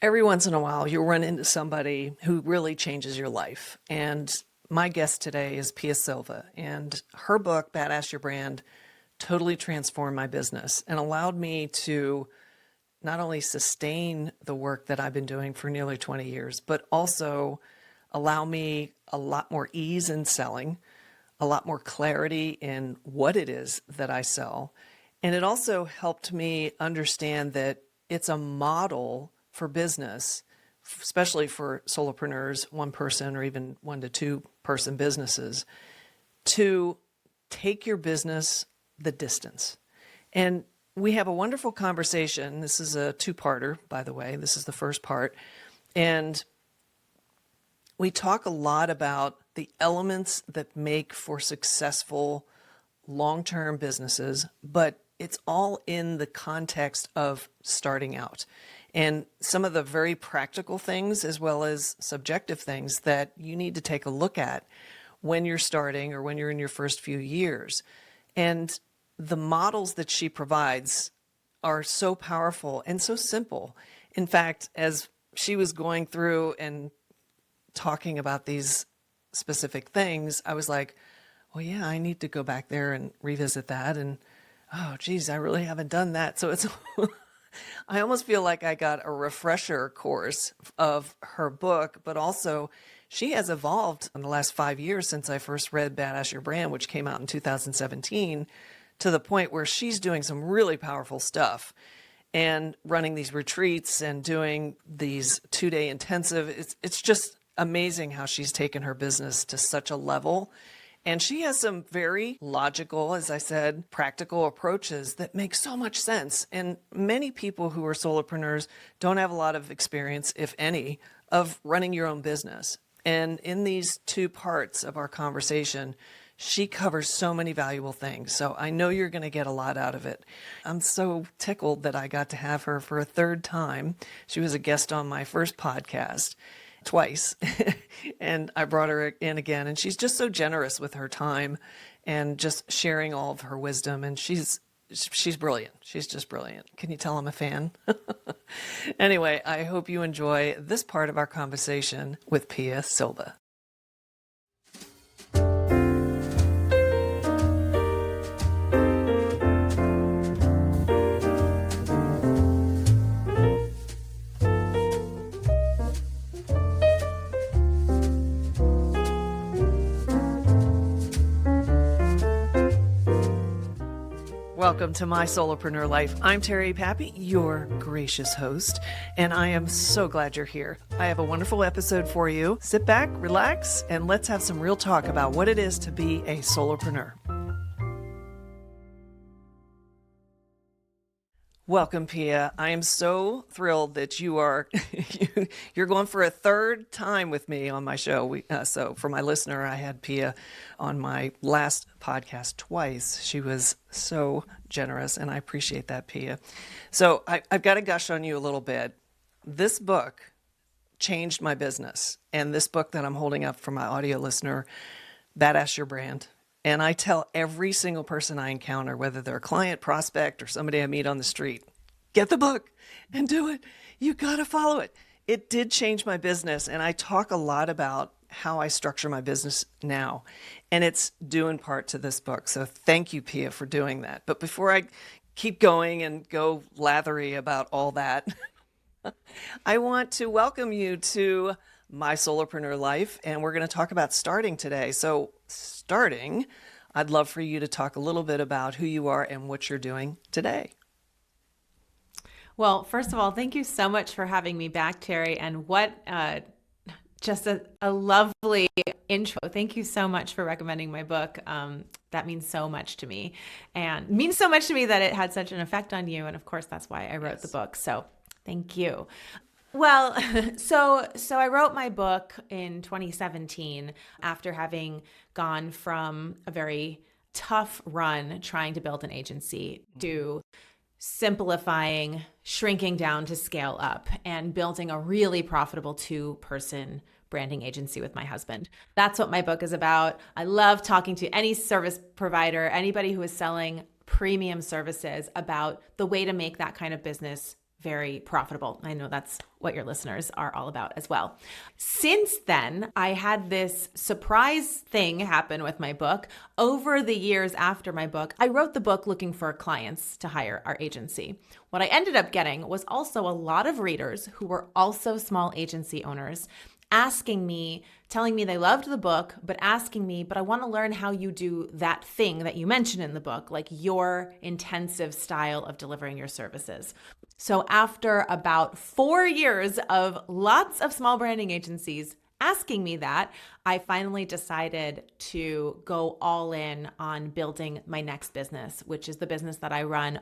Every once in a while, you'll run into somebody who really changes your life. And my guest today is Pia Silva, and her book, Badass Your Brand, totally transformed my business and allowed me to not only sustain the work that I've been doing for nearly 20 years, but also allow me a lot more ease in selling, a lot more clarity in what it is that I sell. And it also helped me understand that it's a model for business, especially for solopreneurs, one person or even 1 to 2 person businesses, to take your business the distance. And we have a wonderful conversation. This is a 2-parter, by the way. This is the first part. And we talk a lot about the elements that make for successful long-term businesses, but it's all in the context of starting out. And some of the very practical things as well as subjective things that you need to take a look at when you're starting or when you're in your first few years. And the models that she provides are so powerful and so simple. In fact, as she was going through and talking about these specific things, I was like, well, yeah, I need to go back there and revisit that. And, oh, geez, I really haven't done that. So it's... I almost feel like I got a refresher course of her book, but also she has evolved in the last 5 years since I first read Badass Your Brand, which came out in 2017, to the point where she's doing some really powerful stuff and running these retreats and doing these 2-day intensive. It's just amazing how she's taken her business to such a level. And she has some very logical, as I said, practical approaches that make so much sense. And many people who are solopreneurs don't have a lot of experience, if any, of running your own business. And in these 2 parts of our conversation, she covers so many valuable things. So I know you're going to get a lot out of it. I'm so tickled that I got to have her for a 3rd time. She was a guest on my first podcast twice. And I brought her in again, and she's just so generous with her time and just sharing all of her wisdom. And she's brilliant. She's just brilliant. Can you tell I'm a fan? Anyway, I hope you enjoy this part of our conversation with Pia Silva. Welcome to My Solopreneur Life. I'm Terry Pappy, your gracious host, and I am so glad you're here. I have a wonderful episode for you. Sit back, relax, and let's have some real talk about what it is to be a solopreneur. Welcome, Pia. I am so thrilled that you are you're going for a 3rd time with me on my show. So for my listener, I had Pia on my last podcast twice. She was so generous, and I appreciate that, Pia. So I've got to gush on you a little bit. This book changed my business, and this book that I'm holding up for my audio listener, Badass Your Brand. And I tell every single person I encounter, whether they're a client, prospect, or somebody I meet on the street, get the book and do it. You got to follow it. It did change my business. And I talk a lot about how I structure my business now. And it's due in part to this book. So thank you, Pia, for doing that. But before I keep going and go lathery about all that, I want to welcome you to My Solopreneur Life. And we're going to talk about starting today. So starting, I'd love for you to talk a little bit about who you are and what you're doing today. Well, first of all, thank you so much for having me back, Terry. And what just a lovely intro. Thank you so much for recommending my book. That means so much to me, and means so much to me that it had such an effect on you. And of course, that's why I wrote the book. So thank you. Well, so I wrote my book in 2017 after having gone from a very tough run trying to build an agency to simplifying, shrinking down to scale up, and building a really profitable 2-person branding agency with my husband. That's what my book is about. I love talking to any service provider, anybody who is selling premium services, about the way to make that kind of business very profitable. I know that's what your listeners are all about as well. Since then, I had this surprise thing happen with my book. Over the years after my book, I wrote the book looking for clients to hire our agency. What I ended up getting was also a lot of readers who were also small agency owners asking me, telling me they loved the book, but asking me, but I want to learn how you do that thing that you mentioned in the book, like your intensive style of delivering your services. So after about 4 years of lots of small branding agencies asking me that, I finally decided to go all in on building my next business, which is the business that I run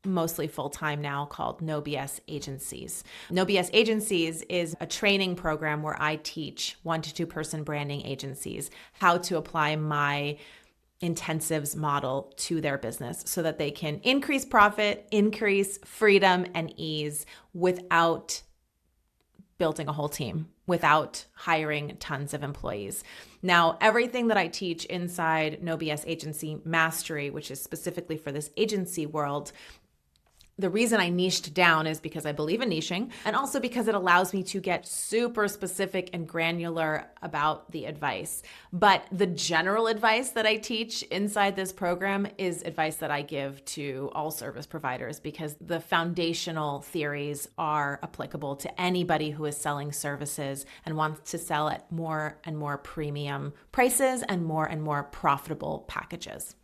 mostly full-time now, called No BS Agencies. No BS Agencies is a training program where I teach 1 to 2 person branding agencies how to apply my intensives model to their business so that they can increase profit, increase freedom and ease without building a whole team, without hiring tons of employees. Now, everything that I teach inside No BS Agency Mastery, which is specifically for this agency world, the reason I niched down is because I believe in niching, and also because it allows me to get super specific and granular about the advice. But the general advice that I teach inside this program is advice that I give to all service providers, because the foundational theories are applicable to anybody who is selling services and wants to sell at more and more premium prices and more profitable packages.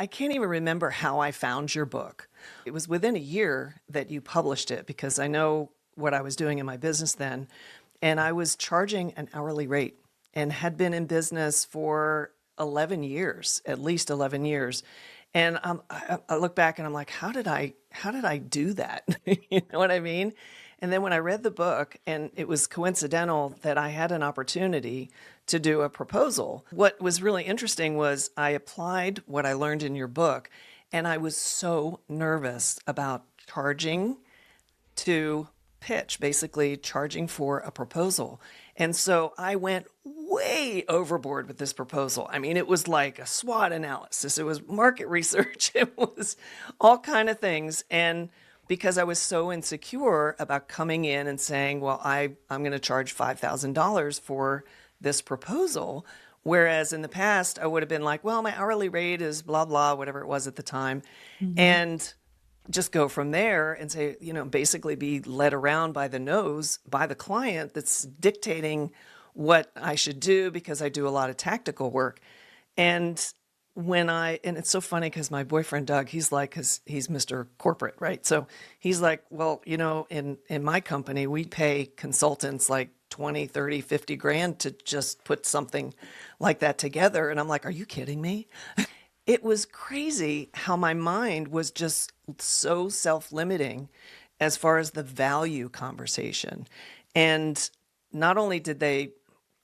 I can't even remember how I found your book. It was within a year that you published it, because I know what I was doing in my business then. And I was charging an hourly rate and had been in business for 11 years, at least 11 years. And I look back and I'm like, how did I do that? You know what I mean? And then when I read the book, and it was coincidental that I had an opportunity to do a proposal. What was really interesting was I applied what I learned in your book, and I was so nervous about charging to pitch, basically charging for a proposal. And so I went way overboard with this proposal. I mean, it was like a SWOT analysis, it was market research, it was all kind of things. And because I was so insecure about coming in and saying, well, I'm going to charge $5,000 for this proposal, whereas in the past I would have been like, well, my hourly rate is blah, blah, whatever it was at the time. And just go from there and say, basically be led around by the nose by the client that's dictating what I should do, because I do a lot of tactical work. And it's so funny because my boyfriend, Doug, he's like, because he's Mr. Corporate, right? So he's like, well, in my company, we pay consultants like 20, 30, 50 grand to just put something like that together. And I'm like, are you kidding me? It was crazy how my mind was just so self-limiting as far as the value conversation. And not only did they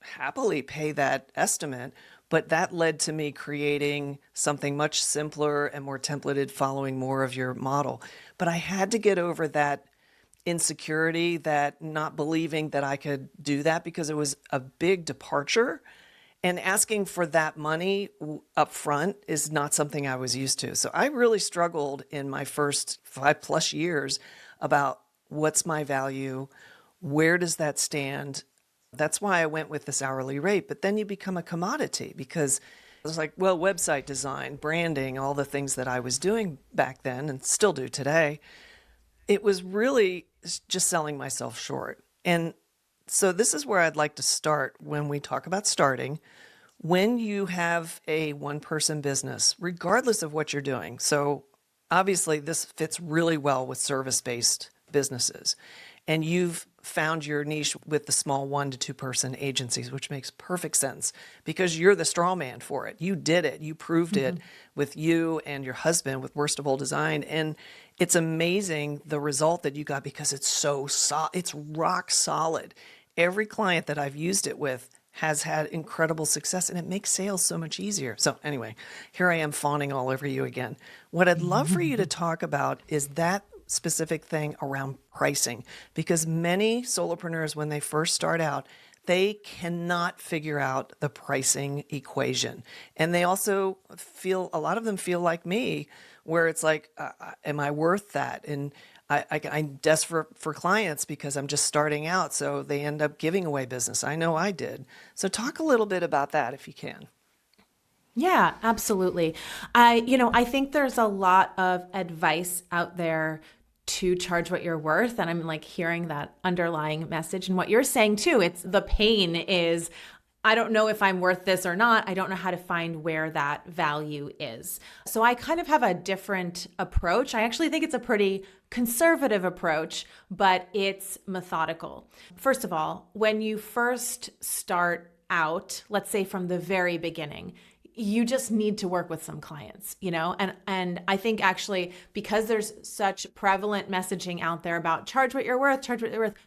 happily pay that estimate, but that led to me creating something much simpler and more templated, following more of your model. But I had to get over that insecurity, that not believing that I could do that, because it was a big departure. And asking for that money up front is not something I was used to. So I really struggled in my first 5+ years about what's my value, where does that stand? That's why I went with this hourly rate. But then you become a commodity, because it was like, well, website design, branding, all the things that I was doing back then and still do today, it was really just selling myself short. And so this is where I'd like to start when we talk about starting. When you have a one-person business, regardless of what you're doing. So obviously this fits really well with service-based businesses. And you've found your niche with the small 1 to 2 person agencies, which makes perfect sense because you're the straw man for it. You did it. You proved it with you and your husband with Worst of All Design. And it's amazing the result that you got, because it's it's rock solid. Every client that I've used it with has had incredible success, and it makes sales so much easier. So anyway, here I am fawning all over you again. What I'd love for you to talk about is that specific thing around pricing, because many solopreneurs, when they first start out, they cannot figure out the pricing equation. And they also a lot of them feel like me, where it's like, am I worth that? And I'm desperate for clients because I'm just starting out. So they end up giving away business. I know I did. So talk a little bit about that if you can. Yeah, absolutely. I think there's a lot of advice out there to charge what you're worth. And I'm like hearing that underlying message. And what you're saying too, it's the pain is, I don't know if I'm worth this or not. I don't know how to find where that value is. So I kind of have a different approach. I actually think it's a pretty conservative approach, but it's methodical. First of all, when you first start out, let's say from the very beginning, you just need to work with some clients, and I think actually because there's such prevalent messaging out there about charge what you're worth,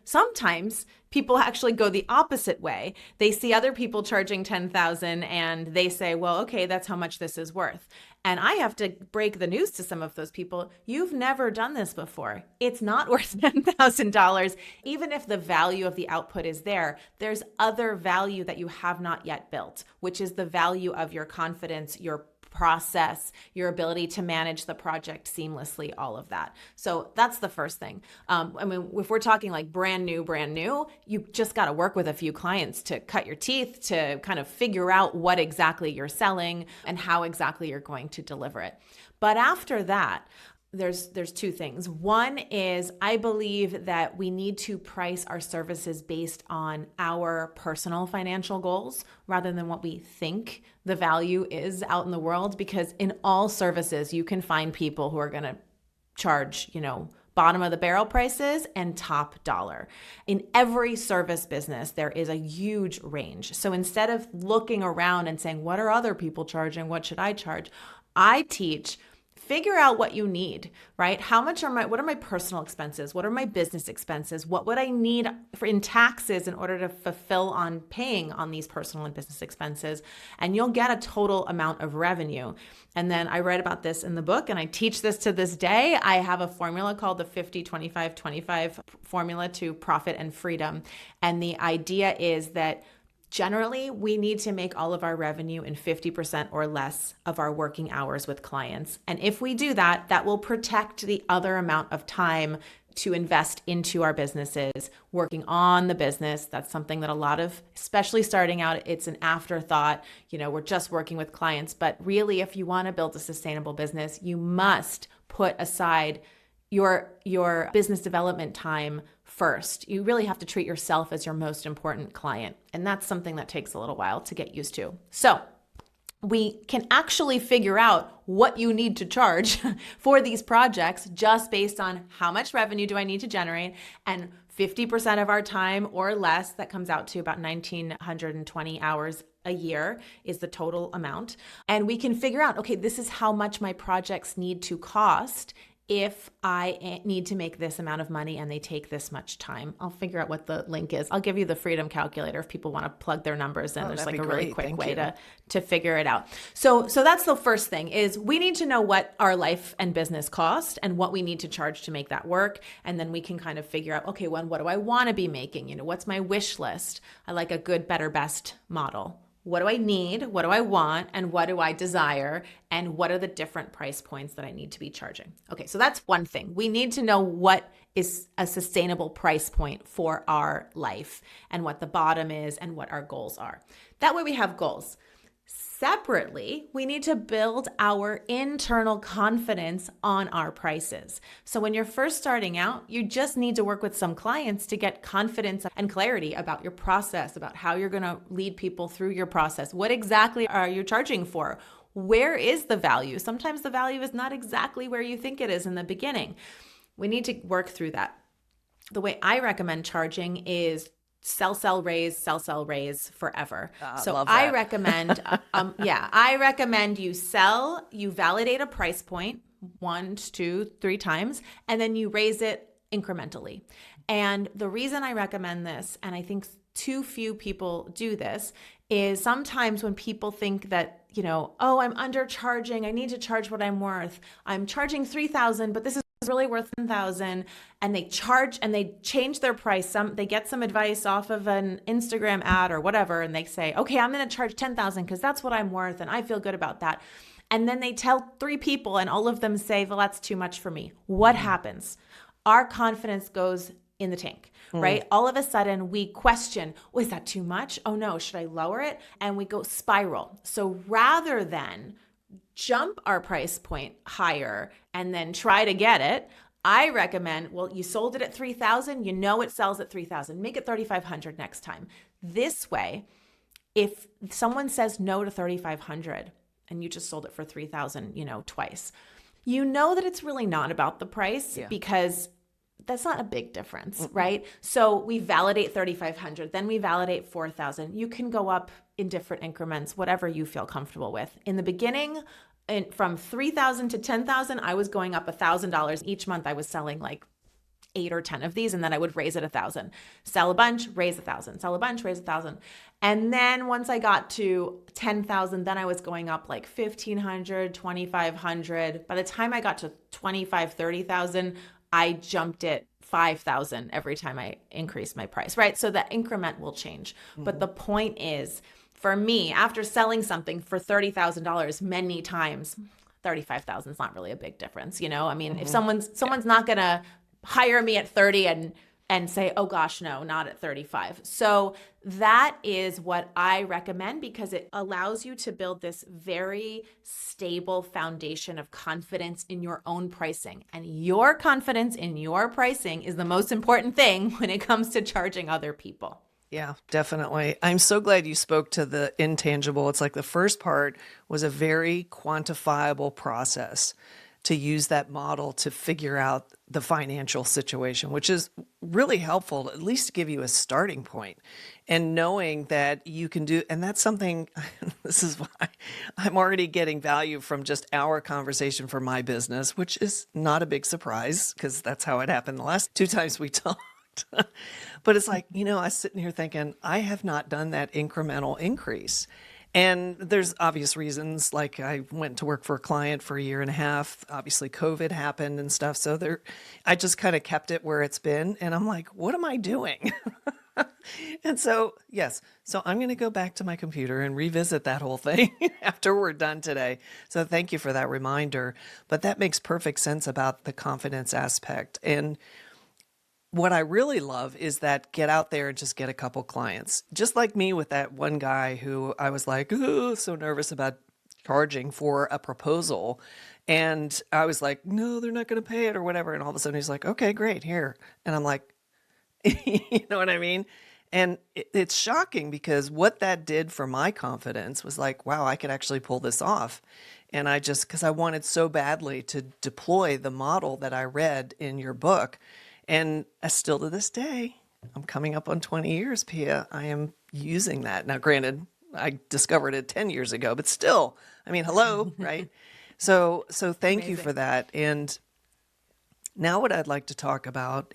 sometimes people actually go the opposite way. They see other people charging 10,000 and they say, well, okay, that's how much this is worth. And I have to break the news to some of those people. You've never done this before. It's not worth $10,000. Even if the value of the output is there, there's other value that you have not yet built, which is the value of your confidence, your process, your ability to manage the project seamlessly, all of that. So that's the first thing. If we're talking like brand new, you just got to work with a few clients to cut your teeth, to kind of figure out what exactly you're selling and how exactly you're going to deliver it. But after that, there's two things. One is I believe that we need to price our services based on our personal financial goals rather than what we think the value is out in the world, because in all services you can find people who are going to charge, bottom of the barrel prices and top dollar. In every service business, there is a huge range. So instead of looking around and saying, what are other people charging? What should I charge? I teach, figure out what you need, right? What are my personal expenses? What are my business expenses? What would I need in taxes in order to fulfill on paying on these personal and business expenses? And you'll get a total amount of revenue. And then I write about this in the book and I teach this to this day. I have a formula called the 50-25-25 formula to profit and freedom. And the idea is that generally, we need to make all of our revenue in 50% or less of our working hours with clients. And if we do that, that will protect the other amount of time to invest into our businesses, working on the business. That's something that a lot of, especially starting out, it's an afterthought. We're just working with clients. But really, if you want to build a sustainable business, you must put aside your business development time first. You really have to treat yourself as your most important client. And that's something that takes a little while to get used to. So we can actually figure out what you need to charge for these projects just based on how much revenue do I need to generate, and 50% of our time or less, that comes out to about 1,920 hours a year is the total amount. And we can figure out, okay, this is how much my projects need to cost if I need to make this amount of money and they take this much time. I'll figure out what the link is. I'll give you the freedom calculator if people want to plug their numbers in. There's like a really quick way to figure it out. So that's the first thing, is we need to know what our life and business cost and what we need to charge to make that work. And then we can kind of figure out, okay, what do I want to be making? What's my wish list? I like a good, better, best model. What do I need? What do I want? And what do I desire? And what are the different price points that I need to be charging? Okay, so that's one thing. We need to know what is a sustainable price point for our life and what the bottom is and what our goals are. That way we have goals. Separately, we need to build our internal confidence on our prices. So when you're first starting out, you just need to work with some clients to get confidence and clarity about your process, about how you're going to lead people through your process. What exactly are you charging for? Where is the value? Sometimes the value is not exactly where you think it is in the beginning. We need to work through that. The way I recommend charging is sell, raise forever. So I recommend, I recommend you sell, you validate a price point 1, 2, 3 times, and then you raise it incrementally. And the reason I recommend this, and I think too few people do this, is sometimes when people think that, oh, I'm undercharging, I need to charge what I'm worth. I'm charging 3,000, but this is really worth 10,000, and they charge and they change their price. They get some advice off of an Instagram ad or whatever, and they say, okay, I'm going to charge 10,000 because that's what I'm worth and I feel good about that. And then they tell 3 people and all of them say, well, that's too much for me. What happens? our confidence goes in the tank, right? All of a sudden we question, oh, is that too much? Oh no, should I lower it? And we go spiral. So rather than jump our price point higher and then try to get it, I recommend, well, you sold it at 3,000, you know it sells at 3,000, make it 3,500 next time. This way, if someone says no to 3,500 and you just sold it for 3,000, twice, you know that it's really not about the price because that's not a big difference, right? So we validate 3,500, then we validate 4,000. You can go up in different increments, whatever you feel comfortable with. In the beginning, from 3,000 to 10,000, I was going up $1,000 each month. I was selling like 8 or 10 of these, and then I would raise it 1,000. Sell a bunch, raise 1,000. Sell a bunch, raise 1,000. And then once I got to 10,000, then I was going up like 1,500, 2,500. By the time I got to 25, 30,000, I jumped it 5,000 every time I increased my price, right? So the increment will change. But the point is, for me, after selling something for $30,000 many times, 35,000 is not really a big difference. I mean, if someone's not going to hire me at 30 and say, oh gosh, no, not at 35. So that is what I recommend because it allows you to build this very stable foundation of confidence in your own pricing. And your confidence in your pricing is the most important thing when it comes to charging other people. Yeah, definitely. I'm so glad you spoke to the intangible. It's like the first part was a very quantifiable process to use that model to figure out the financial situation, which is really helpful, at least to give you a starting point and knowing that you can do. And that's something, this is why I'm already getting value from just our conversation for my business, which is not a big surprise because that's how it happened the last 2 times we talked. But it's like, I was sitting here thinking, I have not done that incremental increase. And there's obvious reasons, like I went to work for a client for 1.5 years. Obviously, COVID happened and stuff. So I just kind of kept it where it's been. And I'm like, what am I doing? And so, yes. So I'm going to go back to my computer and revisit that whole thing after we're done today. So thank you for that reminder. But that makes perfect sense about the confidence aspect. And what I really love is that get out there and just get a couple clients. Just like me with that one guy who I was like, oh, so nervous about charging for a proposal. And I was like, no, they're not going to pay it or whatever. And all of a sudden he's like, okay, great, here. And I'm like, you know what I mean? And it's shocking because what that did for my confidence was like, wow, I could actually pull this off. And because I wanted so badly to deploy the model that I read in your book. And still to this day, I'm coming up on 20 years, Pia, I am using that. Now, granted, I discovered it 10 years ago, but still, I mean, hello, right? So thank you for that. And now what I'd like to talk about,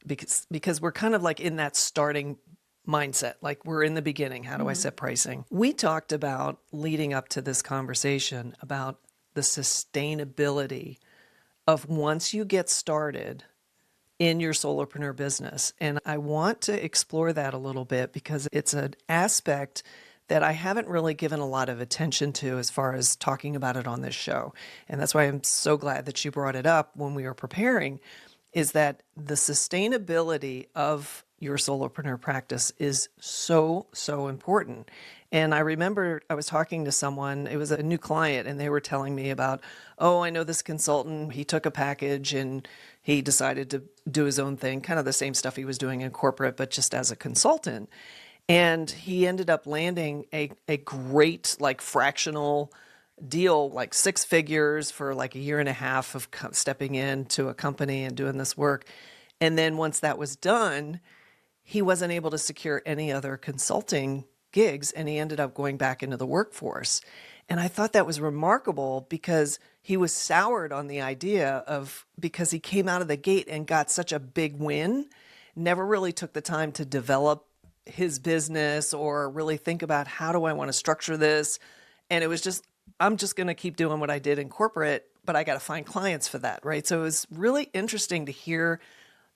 because we're kind of like in that starting mindset, like we're in the beginning, how do I set pricing? We talked about leading up to this conversation about the sustainability of once you get started in your solopreneur business. And I want to explore that a little bit because it's an aspect that I haven't really given a lot of attention to as far as talking about it on this show. And that's why I'm so glad that you brought it up when we were preparing, is that the sustainability of your solopreneur practice is so, so important. And I remember I was talking to someone, it was a new client, and they were telling me about, oh, I know this consultant, he took a package and he decided to do his own thing, kind of the same stuff he was doing in corporate, but just as a consultant. And he ended up landing a great, like, fractional deal, like 6 figures for like 1.5 years of stepping into a company and doing this work. And then once that was done, he wasn't able to secure any other consulting gigs, and he ended up going back into the workforce. And I thought that was remarkable because he was soured on the idea because he came out of the gate and got such a big win, never really took the time to develop his business or really think about how do I want to structure this. And it was just, I'm just going to keep doing what I did in corporate, but I got to find clients for that, right? So it was really interesting to hear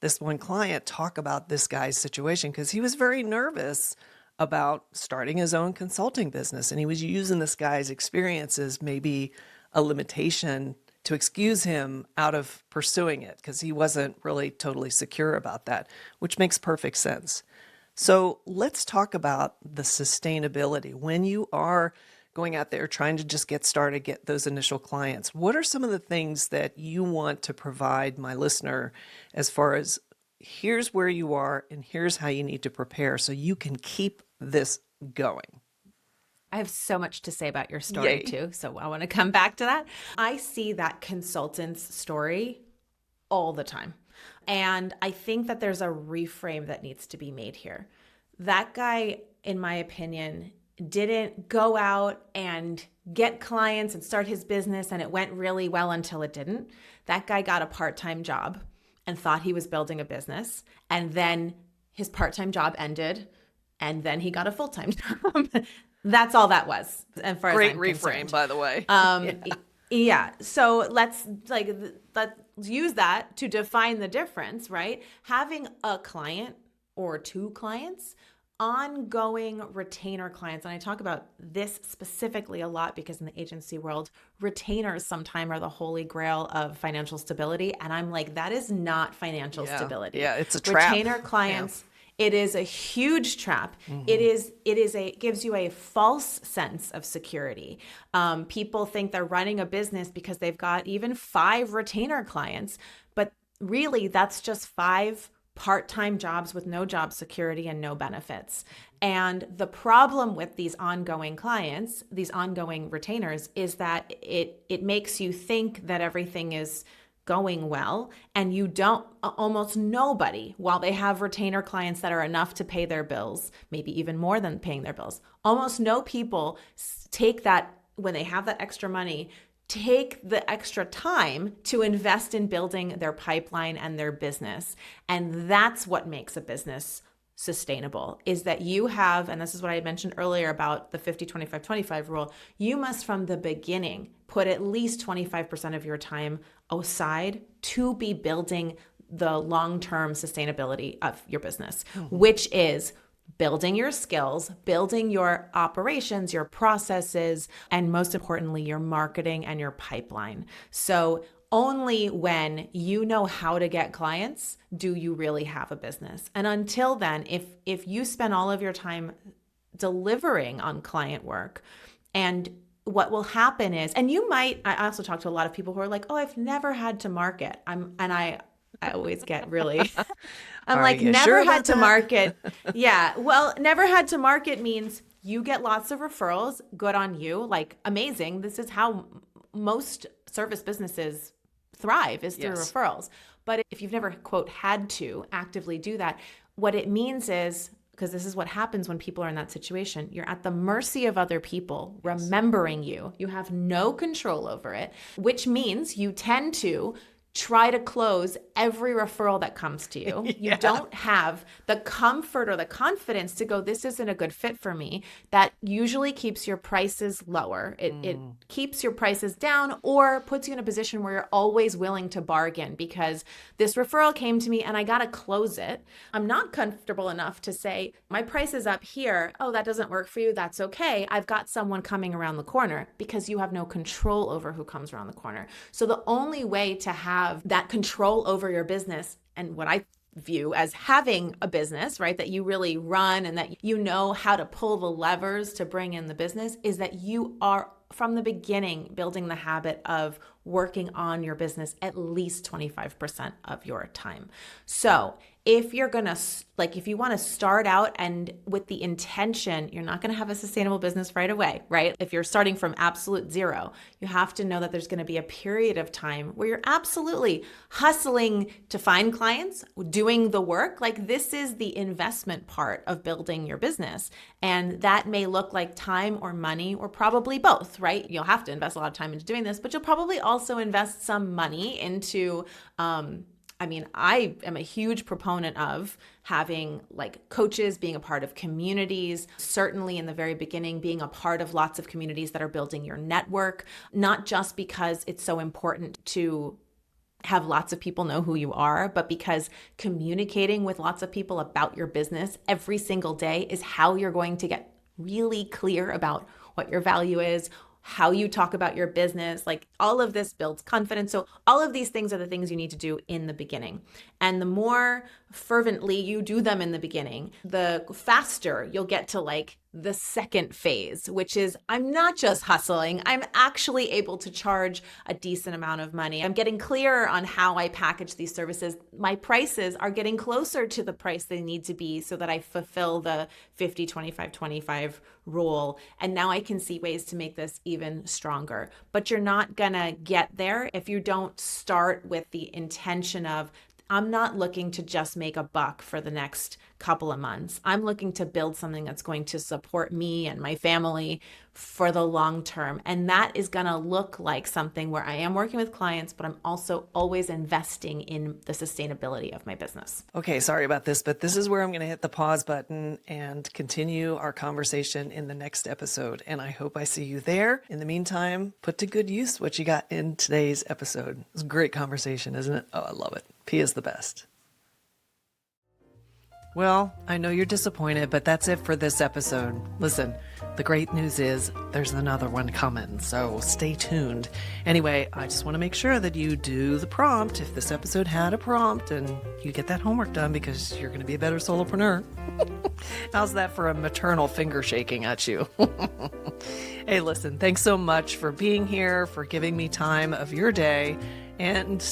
this one client talk about this guy's situation because he was very nervous about starting his own consulting business. And he was using this guy's experience as maybe a limitation to excuse him out of pursuing it because he wasn't really totally secure about that, which makes perfect sense. So let's talk about the sustainability. When you are going out there trying to just get started, get those initial clients, what are some of the things that you want to provide my listener as far as here's where you are and here's how you need to prepare so you can keep this going? I have so much to say about your story Yay. too, so I want to come back to that. I see that consultant's story all the time. And I think that there's a reframe that needs to be made here. That guy, in my opinion, didn't go out and get clients and start his business and it went really well until it didn't. That guy got a part-time job and thought he was building a business. And then his part-time job ended and then he got a full-time job. That's all that was. As far Great as I'm reframe, concerned. by the way. Yeah. So let's use that to define the difference, right? Having a client or two clients, ongoing retainer clients. And I talk about this specifically a lot because in the agency world, retainers sometimes are the holy grail of financial stability. And I'm like, that is not financial stability. Yeah, it's a trap. Retainer clients. It is a huge trap. It gives you a false sense of security. People think they're running a business because they've got even 5 retainer clients, but really that's just 5 part-time jobs with no job security and no benefits. And the problem with these ongoing clients, these ongoing retainers, is that it makes you think that everything is going well, and you don't, almost nobody, while they have retainer clients that are enough to pay their bills, maybe even more than paying their bills, almost no people take that, when they have that extra money, take the extra time to invest in building their pipeline and their business. And that's what makes a business sustainable, is that you have, and this is what I mentioned earlier about the 50-25-25 rule, you must from the beginning put at least 25% of your time aside to be building the long-term sustainability of your business, which is building your skills, building your operations, your processes, and most importantly, your marketing and your pipeline. So only when you know how to get clients do you really have a business. And until then, if you spend all of your time delivering on client work, and what will happen is, and you might, I also talk to a lot of people who are like, oh, I've never had to market. I always get really, I'm Are like, you never sure had about to that? market. Yeah. Well, never had to market means you get lots of referrals. Good on you. Like, amazing. This is how most service businesses thrive, is through Yes. referrals. But if you've never, quote, had to actively do that, what it means is, because this is what happens when people are in that situation, you're at the mercy of other people remembering you. You have no control over it, which means you tend to try to close every referral that comes to you. You don't have the comfort or the confidence to go, this isn't a good fit for me. That usually keeps your prices lower. It keeps your prices down or puts you in a position where you're always willing to bargain because this referral came to me and I got to close it. I'm not comfortable enough to say, my price is up here. Oh, that doesn't work for you. That's okay. I've got someone coming around the corner, because you have no control over who comes around the corner. So the only way to have that control over your business, and what I view as having a business, right, that you really run and that you know how to pull the levers to bring in the business, is that you are from the beginning building the habit of working on your business at least 25% of your time. So if you're going to, like, if you want to start out and with the intention, you're not going to have a sustainable business right away, right? If you're starting from absolute zero, you have to know that there's going to be a period of time where you're absolutely hustling to find clients, doing the work. Like, this is the investment part of building your business. And that may look like time or money, or probably both, right? You'll have to invest a lot of time into doing this, but you'll probably also invest some money into, I am a huge proponent of having like coaches, being a part of communities, certainly in the very beginning, being a part of lots of communities that are building your network, not just because it's so important to have lots of people know who you are, but because communicating with lots of people about your business every single day is how you're going to get really clear about what your value is, how you talk about your business. Like all of this builds confidence. So all of these things are the things you need to do in the beginning. And the more fervently you do them in the beginning, the faster you'll get to like the second phase, which is I'm not just hustling, I'm actually able to charge a decent amount of money. I'm getting clearer on how I package these services. My prices are getting closer to the price they need to be so that I fulfill the 50, 25, 25 rule. And now I can see ways to make this even stronger. But you're not gonna get there if you don't start with the intention of, I'm not looking to just make a buck for the next couple of months. I'm looking to build something that's going to support me and my family for the long term. And that is going to look like something where I am working with clients, but I'm also always investing in the sustainability of my business. Okay, sorry about this, but this is where I'm going to hit the pause button and continue our conversation in the next episode. And I hope I see you there. In the meantime, put to good use what you got in today's episode. It was a great conversation, isn't it? Oh, I love it. Pia's the best. Well, I know you're disappointed, but that's it for this episode. Listen, the great news is there's another one coming, so stay tuned. Anyway, I just want to make sure that you do the prompt if this episode had a prompt and you get that homework done because you're going to be a better solopreneur. How's that for a maternal finger shaking at you? Hey, listen, thanks so much for being here, for giving me time of your day, and,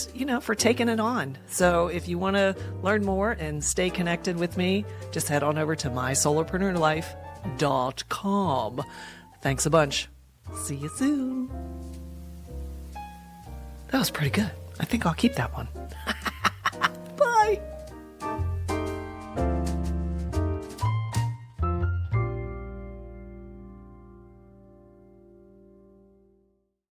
for taking it on. So if you want to learn more and stay connected with me, just head on over to mySolopreneurLife.com. Thanks a bunch. See you soon. That was pretty good. I think I'll keep that one.